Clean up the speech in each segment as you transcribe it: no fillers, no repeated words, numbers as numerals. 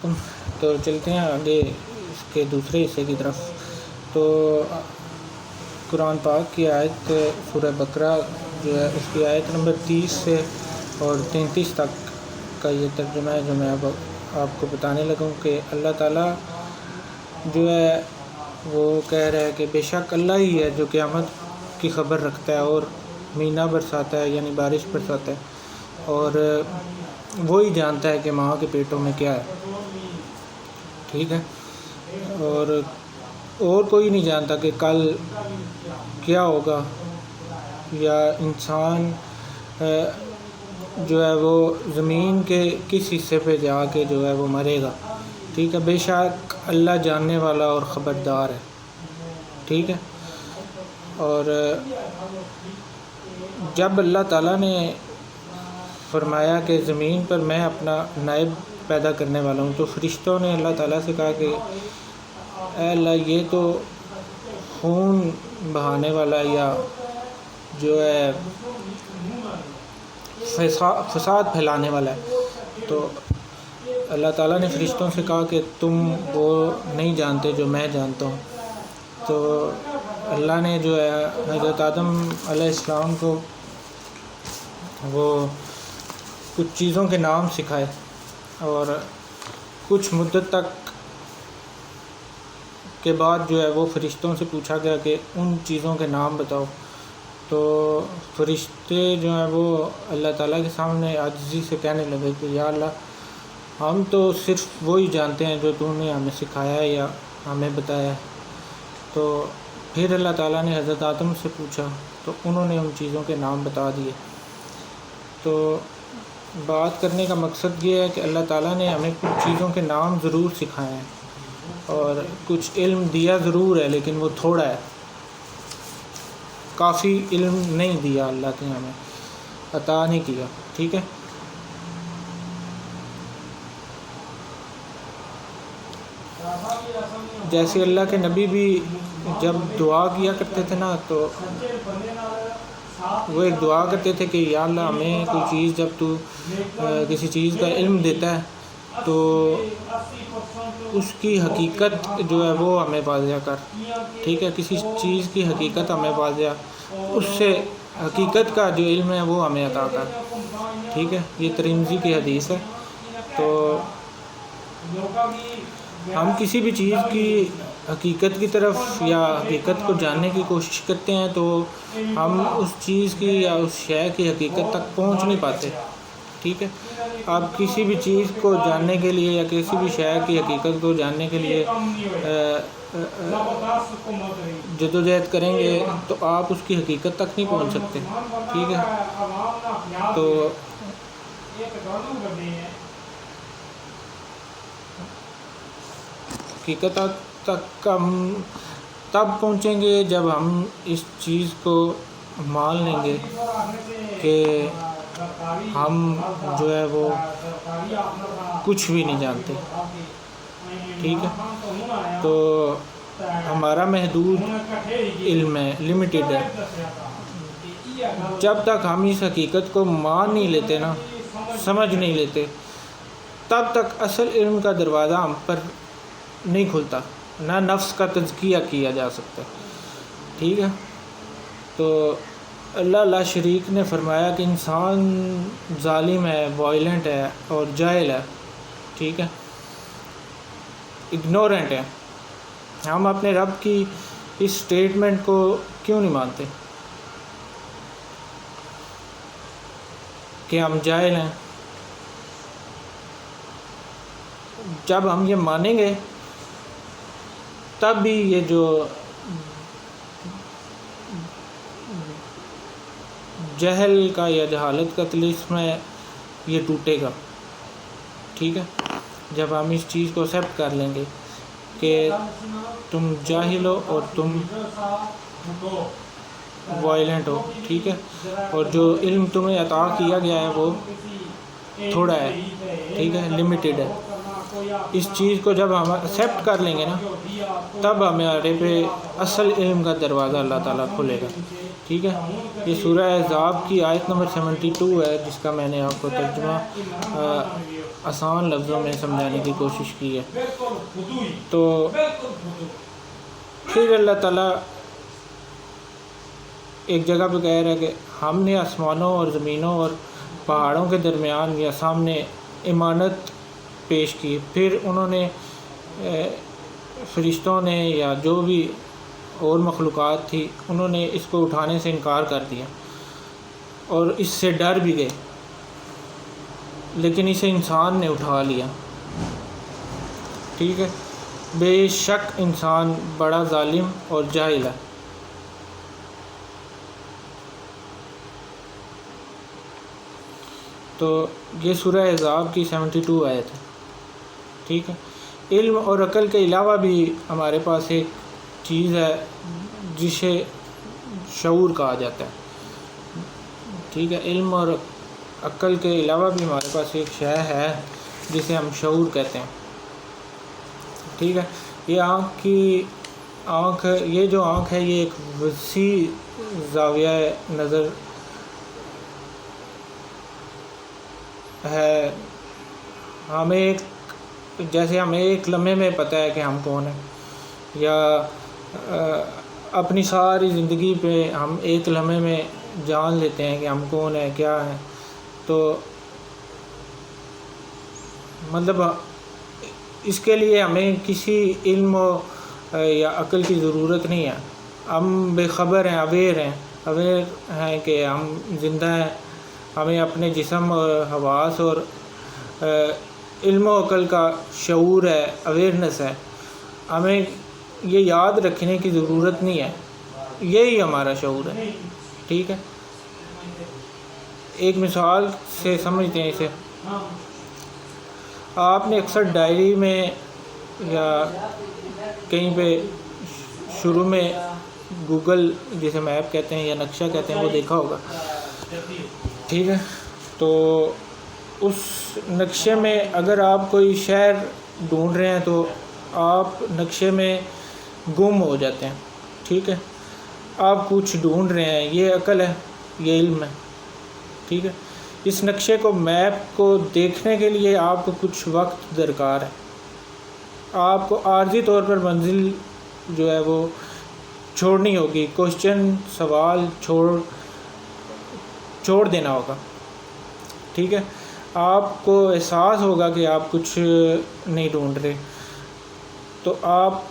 تو چلتے ہیں آگے اس کے دوسرے حصے کی طرف. تو قرآن پاک کی آیت سورہ بقرہ جو ہے اس کی آیت نمبر 30 سے اور 33 تک کا یہ ترجمہ ہے جو میں اب آپ کو بتانے لگوں کہ اللہ تعالیٰ جو ہے وہ کہہ رہا ہے کہ بے شک اللہ ہی ہے جو قیامت کی خبر رکھتا ہے اور مینہ برساتا ہے یعنی بارش برساتا ہے، اور وہی جانتا ہے کہ ماں کے پیٹوں میں کیا ہے. ٹھیک ہے، اور کوئی نہیں جانتا کہ کل کیا ہوگا، یا انسان جو ہے وہ زمین کے کس حصے پہ جا کے جو ہے وہ مرے گا. ٹھیک ہے، بے شک اللہ جاننے والا اور خبردار ہے. ٹھیک ہے، اور جب اللہ تعالیٰ نے فرمایا کہ زمین پر میں اپنا نائب پیدا کرنے والا ہوں، تو فرشتوں نے اللہ تعالیٰ سے کہا کہ اے اللہ یہ تو خون بہانے والا یا جو ہے فساد پھیلانے والا ہے. تو اللہ تعالیٰ نے فرشتوں سے کہا کہ تم وہ نہیں جانتے جو میں جانتا ہوں. تو اللہ نے جو ہے حضرت آدم علیہ السلام کو وہ کچھ چیزوں کے نام سکھائے، اور کچھ مدت تک کے بعد جو ہے وہ فرشتوں سے پوچھا گیا کہ ان چیزوں کے نام بتاؤ. تو فرشتے جو ہیں وہ اللہ تعالیٰ کے سامنے عاجزی سے کہنے لگے کہ یا اللہ ہم تو صرف وہی جانتے ہیں جو تو نے ہمیں سکھایا ہے یا ہمیں بتایا ہے. تو پھر اللہ تعالیٰ نے حضرت آدم سے پوچھا تو انہوں نے ان چیزوں کے نام بتا دیے. تو بات کرنے کا مقصد یہ ہے کہ اللہ تعالیٰ نے ہمیں کچھ چیزوں کے نام ضرور سکھائے ہیں، اور کچھ علم دیا ضرور ہے لیکن وہ تھوڑا ہے، کافی علم نہیں دیا، اللہ نے ہمیں عطا نہیں کیا. ٹھیک ہے، جیسے اللہ کے نبی بھی جب دعا کیا کرتے تھے نا، تو وہ ایک دعا کرتے تھے کہ یا اللہ ہمیں کوئی چیز، جب تو کسی چیز کا علم دیتا ہے تو اس کی حقیقت جو ہے وہ ہمیں واضح کر. ٹھیک ہے، کسی چیز کی حقیقت ہمیں واضح، اس سے حقیقت کا جو علم ہے وہ ہمیں عطا کر. ٹھیک ہے، یہ ترمذی کی حدیث ہے. تو ہم کسی بھی چیز کی حقیقت کی طرف یا حقیقت کو جاننے کی کوشش کرتے ہیں تو ہم اس چیز کی یا اس شے کی حقیقت تک پہنچ نہیں پاتے. ٹھیک ہے، آپ کسی بھی چیز کو جاننے کے لیے یا کسی بھی شے کی حقیقت کو جاننے کے لیے جدوجہد کریں گے تو آپ اس کی حقیقت تک نہیں پہنچ سکتے. ٹھیک ہے، تو حقیقت تک ہم تب پہنچیں گے جب ہم اس چیز کو مان لیں گے کہ ہم جو ہے وہ کچھ بھی نہیں جانتے. ٹھیک ہے، تو ہمارا محدود علم ہے، لمیٹڈ ہے. جب تک ہم اس حقیقت کو مان نہیں لیتے نا، سمجھ نہیں لیتے، تب تک اصل علم کا دروازہ ہم پر نہیں کھلتا، نہ نفس کا تزکیہ کیا جا سکتا. ٹھیک ہے، تو اللہ لا شریک نے فرمایا کہ انسان ظالم ہے، وائلنٹ ہے اور جاہل ہے. ٹھیک ہے، اگنورنٹ ہے. ہم اپنے رب کی اس سٹیٹمنٹ کو کیوں نہیں مانتے کہ ہم جاہل ہیں؟ جب ہم یہ مانیں گے تب بھی یہ جو جہل کا یا جہالت کا طلسم ہے یہ ٹوٹے گا. ٹھیک ہے، جب ہم اس چیز کو ایکسیپٹ کر لیں گے کہ تم جاہل ہو اور تم وائلنٹ ہو. ٹھیک ہے، اور جو علم تمہیں عطا کیا گیا ہے وہ تھوڑا ہے. ٹھیک ہے، لمیٹڈ ہے. اس چیز کو جب ہم ایکسیپٹ کر لیں گے نا، تب ہمارے پہ اصل علم کا دروازہ اللہ تعالیٰ کھولے گا. ٹھیک ہے، یہ سورہ احزاب کی آیت نمبر 72 ہے، جس کا میں نے آپ کو ترجمہ آسان لفظوں میں سمجھانے کی کوشش کی ہے۔ تو پھر اللہ تعالیٰ ایک جگہ پہ کہہ رہا ہے کہ ہم نے آسمانوں اور زمینوں اور پہاڑوں کے درمیان یا سامنے امانت پیش کی، پھر انہوں نے فرشتوں نے یا جو بھی اور مخلوقات تھی انہوں نے اس کو اٹھانے سے انکار کر دیا اور اس سے ڈر بھی گئے، لیکن اسے انسان نے اٹھا لیا۔ ٹھیک ہے، بے شک انسان بڑا ظالم اور جاہل ہے۔ تو یہ سورہ احزاب کی 72 آیت ہے۔ ٹھیک ہے، علم اور عقل کے علاوہ بھی ہمارے پاس ایک چیز ہے جسے شعور کہا جاتا ہے۔ ٹھیک ہے، علم اور عقل کے علاوہ بھی ہمارے پاس ایک شے ہے جسے ہم شعور کہتے ہیں۔ ٹھیک ہے، یہ جو آنکھ ہے یہ ایک وسیع زاویہ نظر ہے۔ جیسے ہمیں ایک لمحے میں پتہ ہے کہ ہم کون ہیں، یا اپنی ساری زندگی پہ ہم ایک لمحے میں جان لیتے ہیں کہ ہم کون ہیں، کیا ہیں۔ تو مطلب اس کے لیے ہمیں کسی علم یا عقل کی ضرورت نہیں ہے، ہم بے خبر ہیں، اویئر ہیں کہ ہم زندہ ہیں۔ ہمیں اپنے جسم اور حواس اور علم و عقل کا شعور ہے، اویئرنیس ہے، ہمیں یہ یاد رکھنے کی ضرورت نہیں ہے، یہی ہمارا شعور ہے۔ ٹھیک ہے، ایک مثال سے سمجھتے ہیں اسے۔ آپ نے اکثر ڈائری میں یا کہیں پہ شروع میں گوگل جسے میپ کہتے ہیں یا نقشہ کہتے ہیں وہ دیکھا ہوگا۔ ٹھیک ہے، تو اس نقشے میں اگر آپ کوئی شہر ڈھونڈ رہے ہیں تو آپ نقشے میں گم ہو جاتے ہیں۔ ٹھیک ہے، آپ کچھ ڈھونڈ رہے ہیں، یہ عقل ہے، یہ علم ہے۔ ٹھیک ہے، اس نقشے کو، میپ کو دیکھنے کے لیے آپ کو کچھ وقت درکار ہے، آپ کو عارضی طور پر منزل جو ہے وہ چھوڑنی ہوگی، سوال چھوڑ دینا ہوگا۔ ٹھیک ہے، آپ کو احساس ہوگا کہ آپ کچھ نہیں ڈھونڈ رہے، تو آپ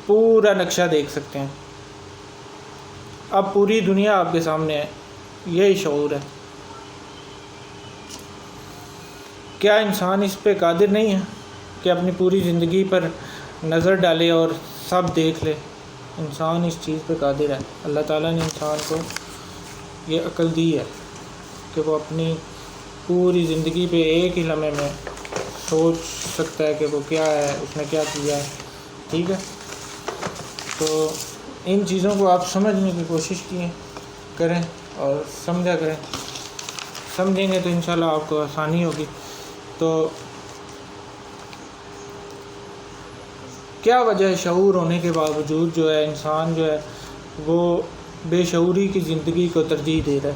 پورا نقشہ دیکھ سکتے ہیں، اب پوری دنیا آپ کے سامنے ہے، یہی شعور ہے۔ کیا انسان اس پہ قادر نہیں ہے کہ اپنی پوری زندگی پر نظر ڈالے اور سب دیکھ لے؟ انسان اس چیز پہ قادر ہے۔ اللہ تعالیٰ نے انسان کو یہ عقل دی ہے کہ وہ اپنی پوری زندگی پہ ایک ہی لمحے میں سوچ سکتا ہے کہ وہ کیا ہے، اس نے کیا کیا ہے۔ ٹھیک ہے، تو ان چیزوں کو آپ سمجھنے کی کوشش کریں اور سمجھا کریں، سمجھیں گے تو انشاءاللہ آپ کو آسانی ہوگی۔ تو کیا وجہ ہے شعور ہونے کے باوجود جو ہے انسان جو ہے وہ بے شعوری کی زندگی کو ترجیح دے رہا ہے؟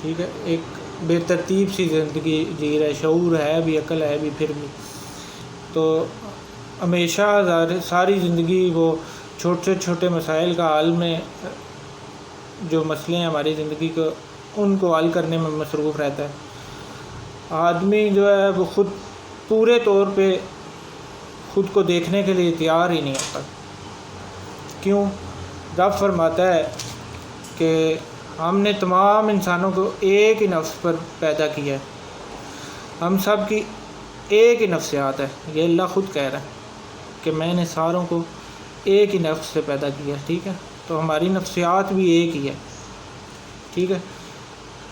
ٹھیک ہے، ایک بے ترتیب سی زندگی جی رہا ہے، شعور ہے بھی، عقل ہے بھی، پھر بھی تو ہمیشہ ساری زندگی وہ چھوٹے چھوٹے مسائل کا حل میں، جو مسئلے ہیں ہماری زندگی کو، ان کو حل کرنے میں مصروف رہتا ہے۔ آدمی جو ہے وہ خود پورے طور پہ خود کو دیکھنے کے لیے تیار ہی نہیں ہوتا۔ کیوں؟ رب فرماتا ہے کہ ہم نے تمام انسانوں کو ایک ہی نفس پر پیدا کیا ہے، ہم سب کی ایک ہی نفسیات ہے۔ یہ اللہ خود کہہ رہا ہے کہ میں نے ساروں کو ایک ہی نفس سے پیدا کیا۔ ٹھیک ہے، تو ہماری نفسیات بھی ایک ہی ہے۔ ٹھیک ہے،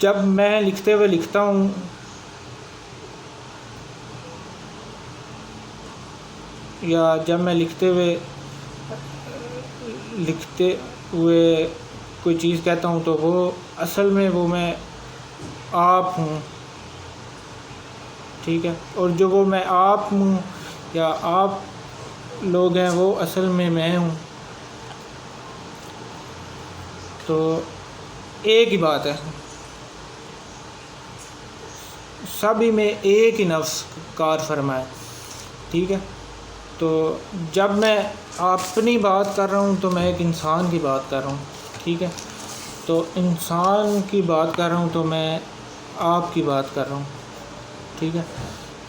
جب میں لکھتے ہوئے لکھتا ہوں یا جب میں لکھتے ہوئے کوئی چیز کہتا ہوں تو وہ اصل میں وہ میں آپ ہوں۔ ٹھیک ہے، اور جو وہ میں آپ ہوں یا آپ لوگ ہیں وہ اصل میں ہوں۔ تو ایک ہی بات ہے، سبھی میں ایک ہی نفس کار فرمائے، ٹھیک ہے. تو جب میں اپنی بات کر رہا ہوں تو میں ایک انسان کی بات کر رہا ہوں، ٹھیک ہے. تو انسان کی بات کر رہا ہوں تو میں آپ کی بات کر رہا ہوں، ٹھیک ہے.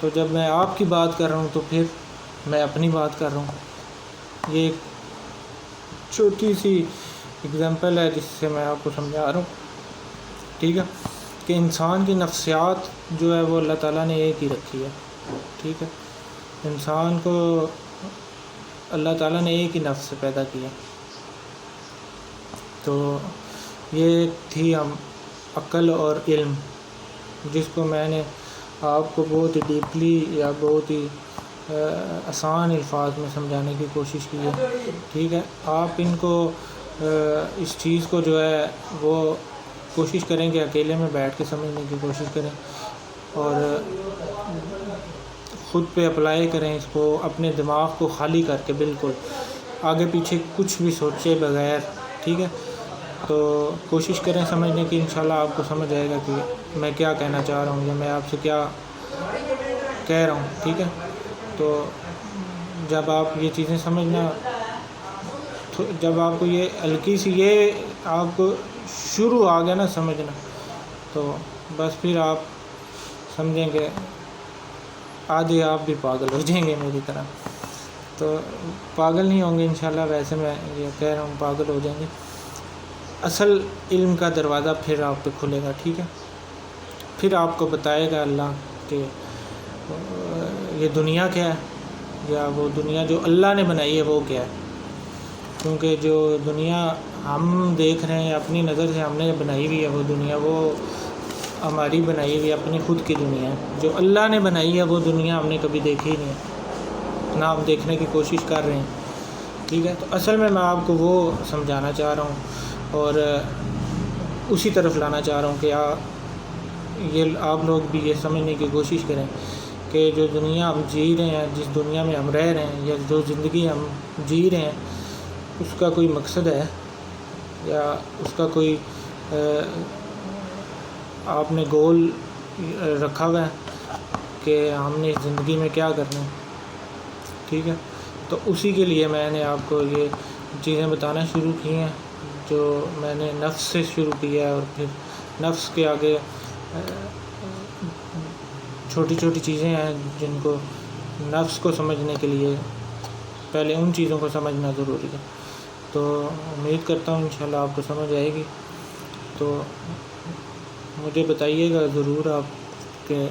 تو جب میں آپ کی بات کر رہا ہوں تو پھر میں اپنی بات کر رہا ہوں. یہ ایک چھوٹی سی اگزامپل ہے جس سے میں آپ کو سمجھا رہا ہوں، ٹھیک ہے، کہ انسان کی نفسیات جو ہے وہ اللہ تعالیٰ نے ایک ہی رکھی ہے، ٹھیک ہے. انسان کو اللہ تعالیٰ نے ایک ہی نفس سے پیدا کیا. تو یہ تھی ہم عقل اور علم، جس کو میں نے آپ کو بہت ہی ڈیپلی یا بہت ہی آسان الفاظ میں سمجھانے کی کوشش کی ہے، ٹھیک ہے. آپ ان کو اس چیز کو جو ہے وہ کوشش کریں کہ اکیلے میں بیٹھ کے سمجھنے کی کوشش کریں اور خود پہ اپلائی کریں اس کو، اپنے دماغ کو خالی کر کے، بالکل آگے پیچھے کچھ بھی سوچے بغیر، ٹھیک ہے. تو کوشش کریں سمجھنے کی، انشاءاللہ آپ کو سمجھ آئے گا کہ میں کیا کہنا چاہ رہا ہوں یا میں آپ سے کیا کہہ رہا ہوں، ٹھیک ہے. تو جب آپ یہ چیزیں سمجھنا، جب آپ کو یہ ہلکی سی یہ آپ کو شروع آ گیا نا سمجھنا، تو بس پھر آپ سمجھیں کہ آدھے آپ بھی پاگل ہو جائیں گے میری طرح. تو پاگل نہیں ہوں گے انشاءاللہ، ویسے میں یہ کہہ رہا ہوں پاگل ہو جائیں گے. اصل علم کا دروازہ پھر آپ پہ کھلے گا، ٹھیک ہے. پھر آپ کو بتائے گا اللہ کہ یہ دنیا کیا ہے، یا وہ دنیا جو اللہ نے بنائی ہے وہ کیا ہے. کیونکہ جو دنیا ہم دیکھ رہے ہیں اپنی نظر سے ہم نے بنائی ہوئی ہے، وہ دنیا وہ ہماری بنائی ہوئی اپنی خود کی دنیا ہے. جو اللہ نے بنائی ہے وہ دنیا ہم نے کبھی دیکھی ہی نہیں، نہ ہم دیکھنے کی کوشش کر رہے ہیں، ٹھیک ہے. تو اصل میں آپ کو وہ سمجھانا چاہ رہا ہوں اور اسی طرف لانا چاہ رہا ہوں کہ یہ آپ لوگ بھی یہ سمجھنے کی کوشش کریں کہ جو دنیا ہم جی رہے ہیں، جس دنیا میں ہم رہ رہے ہیں، یا جو زندگی ہم جی رہے ہیں، اس کا کوئی مقصد ہے یا اس کا کوئی آپ نے گول رکھا ہوا ہے کہ ہم نے زندگی میں کیا کرنا ہے، ٹھیک ہے. تو اسی کے لیے میں نے آپ کو یہ چیزیں بتانا شروع کی ہیں، جو میں نے نفس سے شروع کیا ہے، اور پھر نفس کے آگے چھوٹی چھوٹی چیزیں ہیں جن کو نفس کو سمجھنے کے لیے پہلے ان چیزوں کو سمجھنا ضروری ہے. تو امید کرتا ہوں انشاءاللہ آپ کو سمجھ آئے گی. تو مجھے بتائیے گا ضرور آپ کہ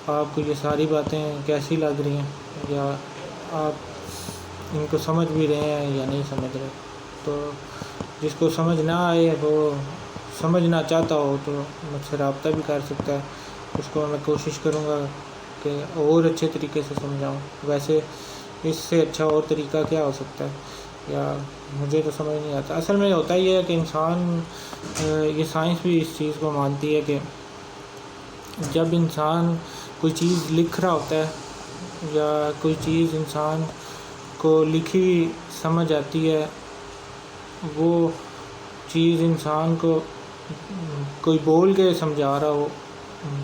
آپ کو یہ ساری باتیں کیسی لگ رہی ہیں، یا آپ ان کو سمجھ بھی رہے ہیں یا نہیں سمجھ رہے. تو جس کو سمجھ نہ آئے، وہ سمجھنا چاہتا ہو تو مجھ سے رابطہ بھی کر سکتا ہے. اس کو میں کوشش کروں گا کہ اور اچھے طریقے سے سمجھاؤں. ویسے اس سے اچھا اور طریقہ کیا ہو سکتا ہے، یا مجھے تو سمجھ نہیں آتا. اصل میں ہوتا یہ ہے کہ انسان، یہ سائنس بھی اس چیز کو مانتی ہے کہ جب انسان کوئی چیز لکھ رہا ہوتا ہے یا کوئی چیز انسان کو لکھی ہوئی سمجھ آتی ہے، وہ چیز انسان کو کوئی بول کے سمجھا رہا ہو،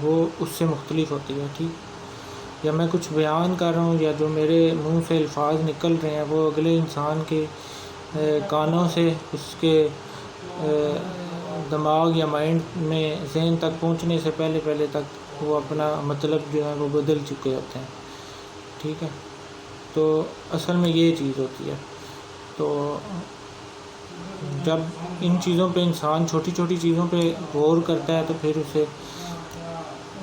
وہ اس سے مختلف ہوتی ہے، ٹھیک. یا میں کچھ بیان کر رہا ہوں یا جو میرے منہ سے الفاظ نکل رہے ہیں وہ اگلے انسان کے کانوں سے اس کے دماغ یا مائنڈ میں ذہن تک پہنچنے سے پہلے تک وہ اپنا مطلب جو ہے وہ بدل چکے ہوتے ہیں، ٹھیک ہے. تو اصل میں یہ چیز ہوتی ہے. تو جب ان چیزوں پہ انسان چھوٹی چھوٹی چیزوں پہ غور کرتا ہے تو پھر اسے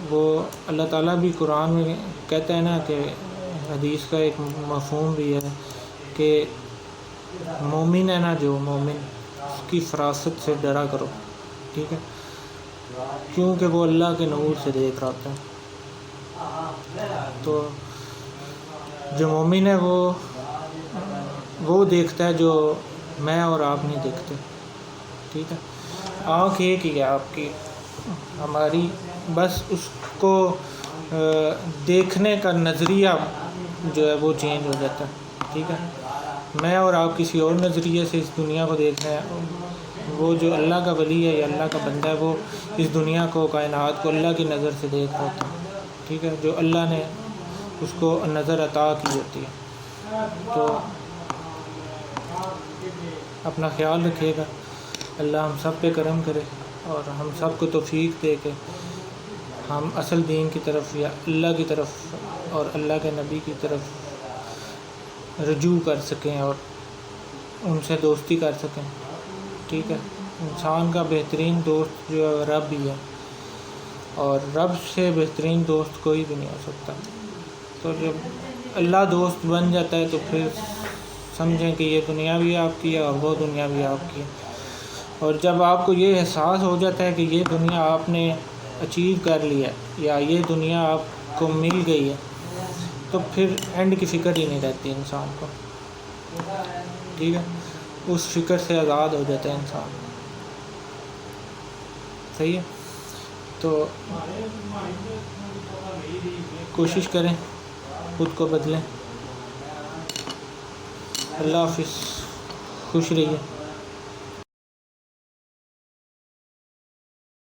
وہ اللہ تعالیٰ بھی قرآن میں کہتا ہے نا، کہ حدیث کا ایک مفہوم بھی ہے کہ مومن ہے نا، جو مومن، اس کی فراست سے ڈرا کرو، ٹھیک ہے، کیونکہ وہ اللہ کے نور سے دیکھ رہا ہوتا ہے. تو جو مومن ہے وہ دیکھتا ہے جو میں اور آپ نہیں دیکھتے، ٹھیک ہے. آنکھ ایک ہی ہے آپ کی، ہماری، بس اس کو دیکھنے کا نظریہ جو ہے وہ چینج ہو جاتا ہے، ٹھیک ہے. میں اور آپ کسی اور نظریے سے اس دنیا کو دیکھ رہے ہیں، وہ جو اللہ کا ولی ہے یا اللہ کا بندہ ہے وہ اس دنیا کو کائنات کو اللہ کی نظر سے دیکھ رہا ہوتا ہے، ٹھیک ہے، جو اللہ نے اس کو نظر عطا کی ہوتی ہے۔ تو اپنا خیال رکھیے گا، اللہ ہم سب پہ کرم کرے اور ہم سب کو توفیق دے کے ہم اصل دین کی طرف یا اللہ کی طرف اور اللہ کے نبی کی طرف رجوع کر سکیں اور ان سے دوستی کر سکیں، ٹھیک ہے۔ انسان کا بہترین دوست جو ہے رب ہی ہے، اور رب سے بہترین دوست کوئی بھی نہیں ہو سکتا۔ تو جب اللہ دوست بن جاتا ہے تو پھر سمجھیں کہ یہ دنیا بھی آپ کی ہے اور وہ دنیا بھی آپ کی ہے، اور جب آپ کو یہ احساس ہو جاتا ہے کہ یہ دنیا آپ نے اچیو کر لیا ہے یا یہ دنیا آپ کو مل گئی ہے، تو پھر اینڈ کی فکر ہی نہیں رہتی انسان کو، ٹھیک ہے، اس فکر سے آزاد ہو جاتا ہے انسان، صحیح ہے۔ تو کوشش کریں خود کو بدلیں۔ اللہ حافظ، خوش رہیے۔